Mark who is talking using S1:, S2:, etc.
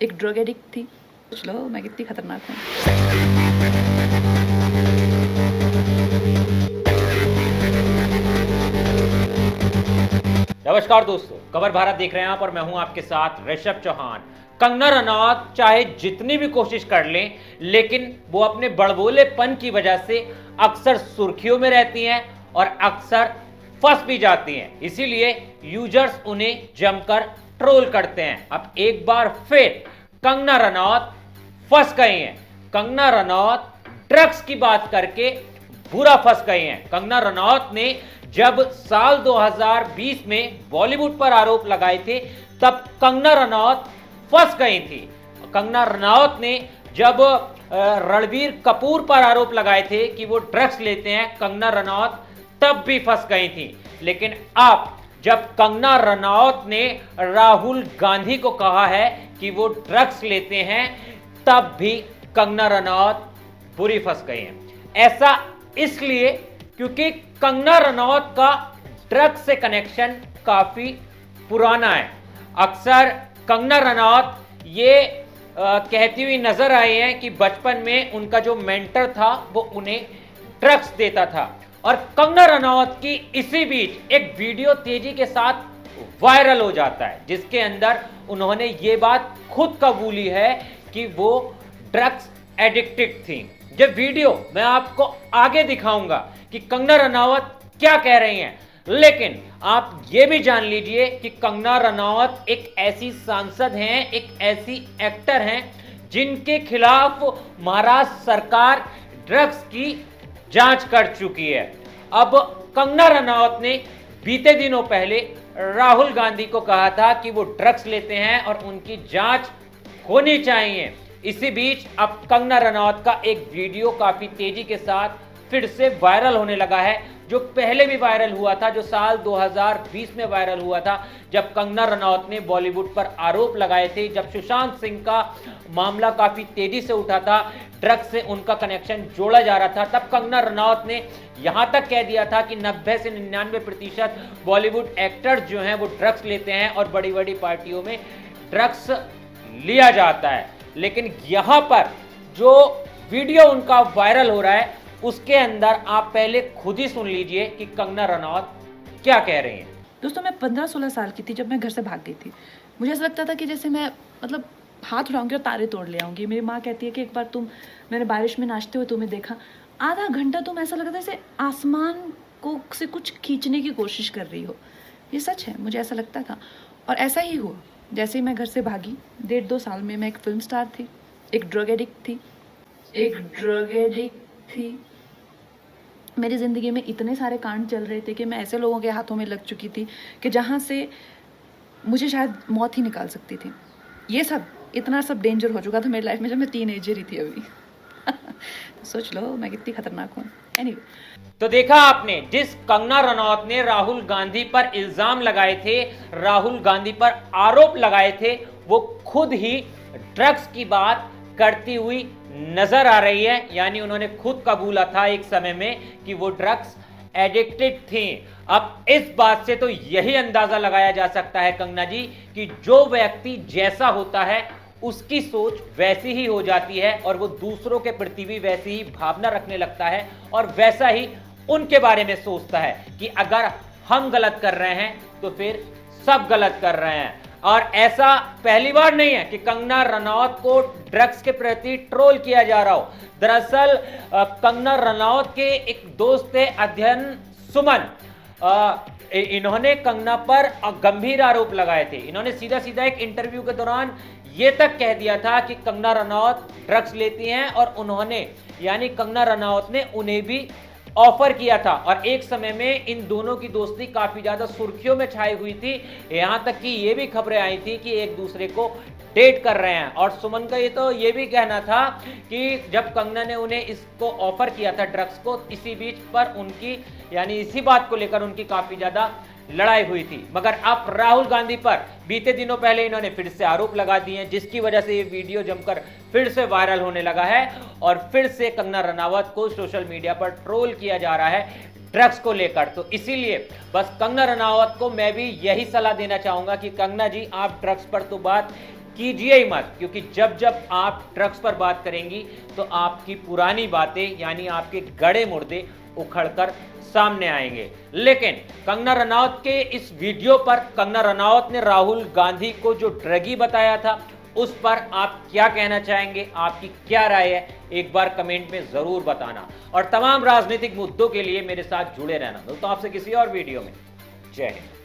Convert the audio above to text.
S1: एक drug addict थी। सोच लो मैं कितनी खतरनाक हूँ।
S2: नमस्कार दोस्तों, खबर भारत देख रहे हैं आप और मैं हूं आपके साथ ऋषभ चौहान। कंगना रनौत चाहे जितनी भी कोशिश कर लें, लेकिन वो अपने बड़बोलेपन की वजह से अक्सर सुर्खियों में रहती हैं और अक्सर फंस भी जाती हैं। इसीलिए यूजर्स उन्हें जमकर ट्रोल करते हैं। अब एक बार फिर कंगना रनौत फंस गई हैं। कंगना रनौत ड्रग्स की बात करके बुरा फंस गई हैं। कंगना रनौत ने जब साल 2020 में बॉलीवुड पर आरोप लगाए थे, तब कंगना रनौत फंस गई थी। कंगना रनौत ने जब रणबीर कपूर पर आरोप लगाए थे कि वो ड्रग्स लेते हैं, कंगना रनौत तब भी फंस गई थी। लेकिन अब जब कंगना रनौत ने राहुल गांधी को कहा है कि वो ड्रग्स लेते हैं, तब भी कंगना रनौत बुरी फंस गई हैं। ऐसा इसलिए क्योंकि कंगना रनौत का ड्रग्स से कनेक्शन काफी पुराना है। अक्सर कंगना रनौत ये कहती हुई नजर आई है कि बचपन में उनका जो मेंटर था वो उन्हें ड्रग्स देता था। और कंगना रनौत की इसी बीच एक वीडियो तेजी के साथ वायरल हो जाता है, जिसके अंदर उन्होंने ये बात खुद कबूली है कि वो ड्रग्स एडिक्टेड थी। ये वीडियो मैं आपको आगे दिखाऊंगा कि कंगना रनौत क्या कह रही हैं, लेकिन आप ये भी जान लीजिए कि कंगना रनौत एक ऐसी सांसद हैं, एक ऐसी एक्टर हैं जिनके खिलाफ महाराष्ट्र सरकार ड्रग्स की जांच कर चुकी है। अब कंगना रनौत ने बीते दिनों पहले राहुल गांधी को कहा था कि वो ड्रग्स लेते हैं और उनकी जांच होनी चाहिए। इसी बीच अब कंगना रनौत का एक वीडियो काफी तेजी के साथ फिर से वायरल होने लगा है, जो पहले भी वायरल हुआ था, जो साल 2020 में वायरल हुआ था, जब कंगना रनौत ने बॉलीवुड पर आरोप लगाए थे। जब सुशांत सिंह का मामला काफी तेजी से उठा था, ड्रग्स से उनका कनेक्शन जोड़ा जा रहा था, तब कंगना रनौत ने यहां तक कह दिया था कि 90 से 99% बॉलीवुड एक्टर्स जो हैं वो ड्रग्स लेते हैं और बड़ी बड़ी पार्टियों में ड्रग्स लिया जाता है। लेकिन यहां पर जो वीडियो उनका वायरल हो रहा है, उसके अंदर आप पहले खुद ही सुन लीजिए कि कंगना रनौत क्या कह रही हैं।
S1: दोस्तों मैं 15-16 साल की थी जब मैं घर से भाग गई थी। मुझे ऐसा लगता था कि जैसे मैं हाथ उठाऊंगी और तारे तोड़ ले आऊंगी। मेरी माँ कहती है कि एक बार मैंने बारिश में नाचते हुए तुम्हें देखा, आधा घंटा तुम ऐसा लगा था जैसे आसमान को से कुछ खींचने की कोशिश कर रही हो। ये सच है, मुझे ऐसा लगता था और ऐसा ही हुआ। जैसे ही मैं घर से भागी, 1.5-2 साल में मैं एक फिल्म स्टार थी, एक ड्रग एडिक्ट थी। मेरी ज़िंदगी में इतने सारे कांड चल रहे थे कि मैं ऐसे लोगों के हाथों में लग चुकी थी कि जहाँ से मुझे शायद मौत ही निकाल सकती थी। ये सब इतना सब डेंजर हो चुका था मेरी लाइफ में जब मैं टीनेजर ही थी अभी। तो सोच लो मैं कितनी खतरनाक हूँ। एनीवे,
S2: तो देखा आपने, जिस कंगना रनौत ने राहुल गांधी पर इल्जाम लगाए थे, राहुल गांधी पर आरोप लगाए थे, वो खुद ही ड्रग्स की बात करती हुई नजर आ रही है। यानी उन्होंने खुद कबूला था एक समय में कि वो ड्रग्स एडिक्टेड थी। अब इस बात से तो यही अंदाजा लगाया जा सकता है कंगना जी कि जो व्यक्ति जैसा होता है उसकी सोच वैसी ही हो जाती है और वो दूसरों के प्रति भी वैसी ही भावना रखने लगता है और वैसा ही उनके बारे में सोचता है कि अगर हम गलत कर रहे हैं तो फिर सब गलत कर रहे हैं। और ऐसा पहली बार नहीं है कि कंगना रनौत को ड्रग्स के प्रति ट्रोल किया जा रहा हो। दरअसल कंगना रनौत के एक दोस्त थे अध्ययन सुमन, इन्होंने कंगना पर गंभीर आरोप लगाए थे। इन्होंने सीधा सीधा एक इंटरव्यू के दौरान ये तक कह दिया था कि कंगना रनौत ड्रग्स लेती हैं और उन्होंने यानी कंगना रनौत ने उन्हें भी ऑफर किया था। और एक समय में इन दोनों की दोस्ती काफी ज्यादा सुर्खियों में छाई हुई थी, यहां तक कि ये भी खबरें आई थी कि एक दूसरे को डेट कर रहे हैं। और सुमन का ये भी कहना था कि जब कंगना ने उन्हें इसको ऑफर किया था ड्रग्स को, इसी बीच पर उनकी यानी इसी बात को लेकर उनकी काफी ज्यादा लड़ाई हुई थी। मगर अब राहुल गांधी पर बीते दिनों पहले इन्होंने फिर से आरोप लगा दिए हैं, जिसकी वजह से ये वीडियो जमकर फिर से वायरल होने लगा है और फिर से कंगना रनावत को सोशल मीडिया पर ट्रोल किया जा रहा है ड्रग्स को लेकर। तो इसीलिए बस कंगना रनावत को मैं भी यही सलाह देना चाहूंगा कि कंगना जी, आप ड्रग्स पर तो बात कीजिए ही मत, क्योंकि जब जब आप ड्रग्स पर बात करेंगी तो आपकी पुरानी बातें यानी आपके गड़े मुर्दे उखड़कर सामने आएंगे। लेकिन कंगना रनौत के इस वीडियो पर कंगना रनौत ने राहुल गांधी को जो ड्रगी बताया था उस पर आप क्या कहना चाहेंगे, आपकी क्या राय है, एक बार कमेंट में जरूर बताना। और तमाम राजनीतिक मुद्दों के लिए मेरे साथ जुड़े रहना। मिलता हूं आपसे किसी और वीडियो में। जय हिंद।